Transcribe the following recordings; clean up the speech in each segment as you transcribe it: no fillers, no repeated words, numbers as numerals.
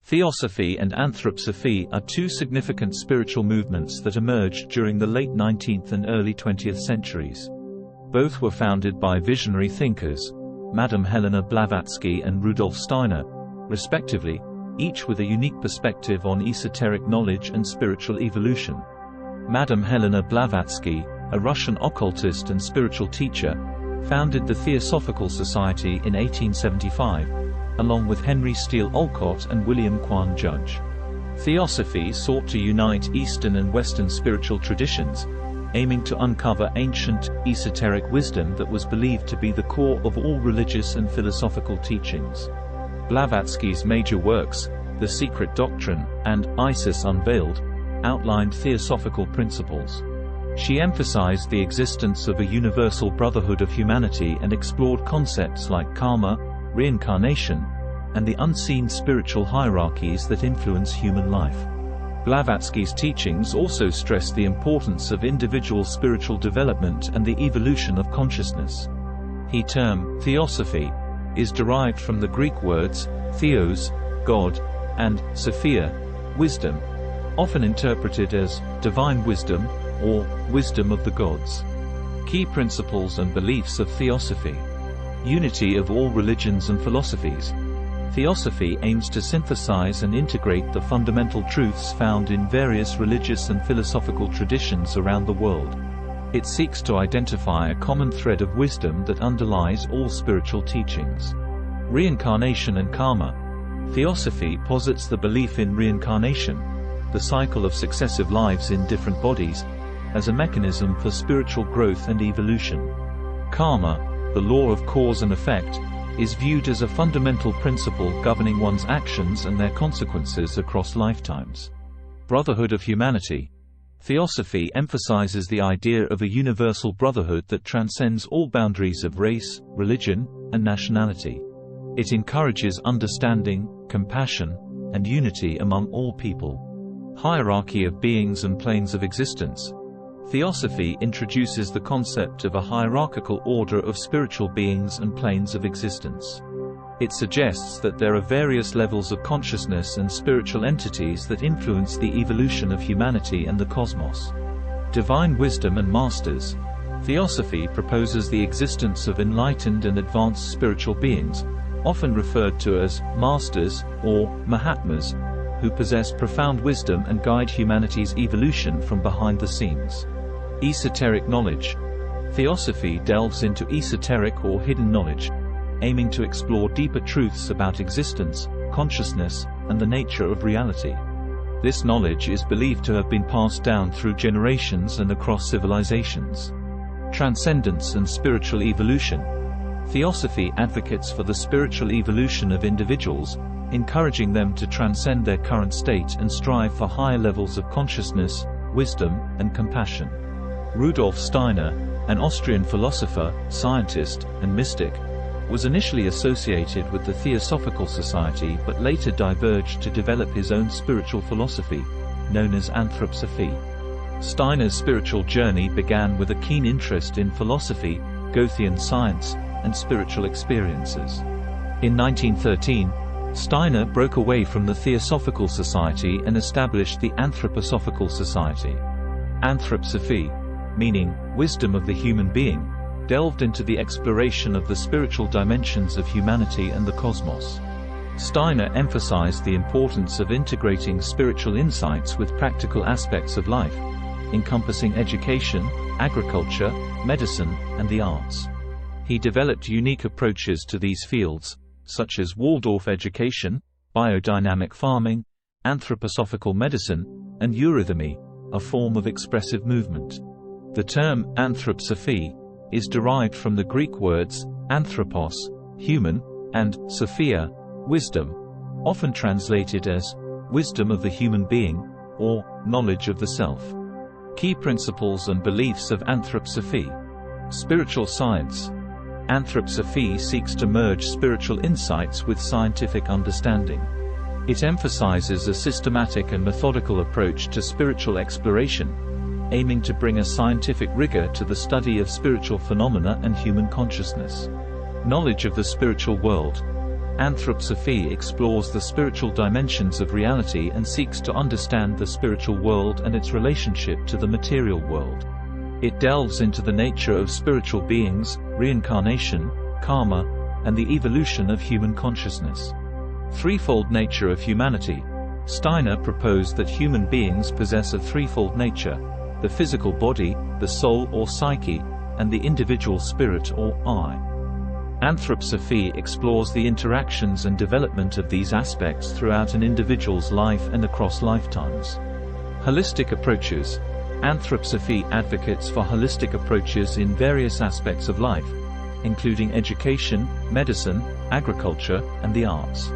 Theosophy and anthroposophy are two significant spiritual movements that emerged during the late 19th and early 20th centuries. Both were founded by visionary thinkers, Madame Helena Blavatsky and Rudolf Steiner, respectively, each with a unique perspective on esoteric knowledge and spiritual evolution. Madame Helena Blavatsky, a Russian occultist and spiritual teacher, founded the Theosophical Society in 1875, along with Henry Steele Olcott and William Quan Judge. Theosophy sought to unite Eastern and Western spiritual traditions, aiming to uncover ancient, esoteric wisdom that was believed to be the core of all religious and philosophical teachings. Blavatsky's major works, The Secret Doctrine and Isis Unveiled, outlined theosophical principles. She emphasized the existence of a universal brotherhood of humanity and explored concepts like karma, reincarnation, and the unseen spiritual hierarchies that influence human life. Blavatsky's teachings also stressed the importance of individual spiritual development and the evolution of consciousness. The term theosophy is derived from the Greek words theos, God, and sophia, wisdom, often interpreted as divine wisdom or wisdom of the gods. Key principles and beliefs of theosophy. Unity of all religions and philosophies. Theosophy aims to synthesize and integrate the fundamental truths found in various religious and philosophical traditions around the world. It seeks to identify a common thread of wisdom that underlies all spiritual teachings. Reincarnation and karma. Theosophy posits the belief in reincarnation, the cycle of successive lives in different bodies, as a mechanism for spiritual growth and evolution. Karma, the law of cause and effect, is viewed as a fundamental principle governing one's actions and their consequences across lifetimes. Brotherhood of humanity. Theosophy emphasizes the idea of a universal brotherhood that transcends all boundaries of race, religion, and nationality. It encourages understanding, compassion, and unity among all people. Hierarchy of beings and planes of existence. Theosophy introduces the concept of a hierarchical order of spiritual beings and planes of existence. It suggests that there are various levels of consciousness and spiritual entities that influence the evolution of humanity and the cosmos. Divine wisdom and masters. Theosophy proposes the existence of enlightened and advanced spiritual beings, often referred to as masters or Mahatmas, who possess profound wisdom and guide humanity's evolution from behind the scenes. Esoteric knowledge. Theosophy delves into esoteric or hidden knowledge, aiming to explore deeper truths about existence, consciousness, and the nature of reality. This knowledge is believed to have been passed down through generations and across civilizations. Transcendence and spiritual evolution. Theosophy advocates for the spiritual evolution of individuals, encouraging them to transcend their current state and strive for higher levels of consciousness, wisdom, and compassion. Rudolf Steiner, an Austrian philosopher, scientist, and mystic, was initially associated with the Theosophical Society but later diverged to develop his own spiritual philosophy, known as anthroposophy. Steiner's spiritual journey began with a keen interest in philosophy, Goethean science, and spiritual experiences. In 1913, Steiner broke away from the Theosophical Society and established the Anthroposophical Society. Anthroposophy, meaning wisdom of the human being, delved into the exploration of the spiritual dimensions of humanity and the cosmos. Steiner emphasized the importance of integrating spiritual insights with practical aspects of life, encompassing education, agriculture, medicine, and the arts. He developed unique approaches to these fields, such as Waldorf education, biodynamic farming, anthroposophical medicine, and eurythmy, a form of expressive movement. The term anthroposophy is derived from the Greek words anthropos, human, and sophia, wisdom, often translated as wisdom of the human being, or knowledge of the self. Key principles and beliefs of anthroposophy. Spiritual science. Anthroposophy seeks to merge spiritual insights with scientific understanding. It emphasizes a systematic and methodical approach to spiritual exploration, aiming to bring a scientific rigor to the study of spiritual phenomena and human consciousness. Knowledge of the spiritual world. Anthroposophy explores the spiritual dimensions of reality and seeks to understand the spiritual world and its relationship to the material world. It delves into the nature of spiritual beings, reincarnation, karma, and the evolution of human consciousness. Threefold nature of humanity. Steiner proposed that human beings possess a threefold nature: the physical body, the soul or psyche, and the individual spirit or I. Anthroposophy explores the interactions and development of these aspects throughout an individual's life and across lifetimes. Holistic approaches. Anthroposophy advocates for holistic approaches in various aspects of life, including education, medicine, agriculture, and the arts.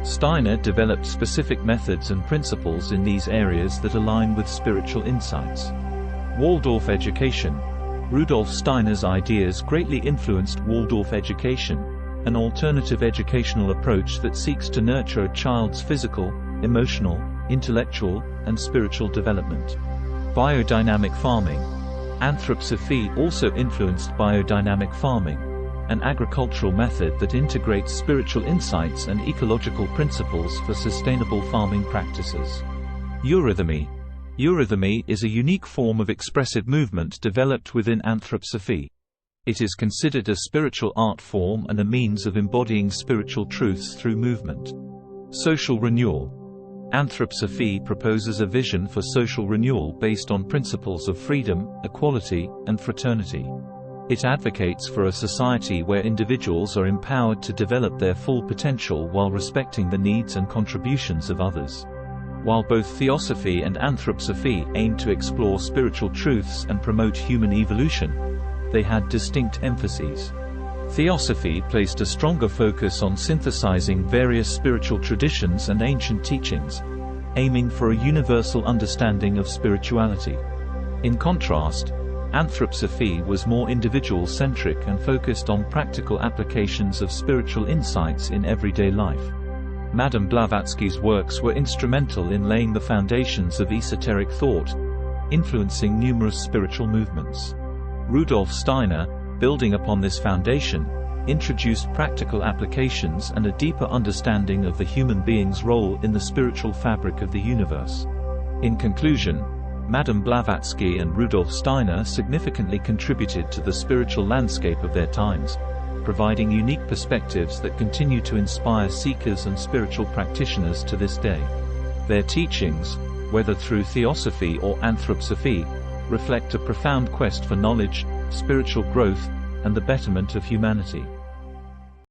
Steiner developed specific methods and principles in these areas that align with spiritual insights. Waldorf education. Rudolf Steiner's ideas greatly influenced Waldorf education, an alternative educational approach that seeks to nurture a child's physical, emotional, intellectual, and spiritual development. Biodynamic farming. Anthroposophy also influenced biodynamic farming, an agricultural method that integrates spiritual insights and ecological principles for sustainable farming practices. Eurythmy. Eurythmy is a unique form of expressive movement developed within Anthroposophy. It is considered a spiritual art form and a means of embodying spiritual truths through movement. Social renewal. Anthroposophy proposes a vision for social renewal based on principles of freedom, equality, and fraternity. It advocates for a society where individuals are empowered to develop their full potential while respecting the needs and contributions of others. While both Theosophy and Anthroposophy aim to explore spiritual truths and promote human evolution, they had distinct emphases. Theosophy placed a stronger focus on synthesizing various spiritual traditions and ancient teachings, aiming for a universal understanding of spirituality. In contrast, Anthroposophy was more individual-centric and focused on practical applications of spiritual insights in everyday life. Madame Blavatsky's works were instrumental in laying the foundations of esoteric thought, influencing numerous spiritual movements. Rudolf Steiner, building upon this foundation, introduced practical applications and a deeper understanding of the human being's role in the spiritual fabric of the universe. In conclusion, Madame Blavatsky and Rudolf Steiner significantly contributed to the spiritual landscape of their times, providing unique perspectives that continue to inspire seekers and spiritual practitioners to this day. Their teachings, whether through Theosophy or Anthroposophy, reflect a profound quest for knowledge, spiritual growth, and the betterment of humanity.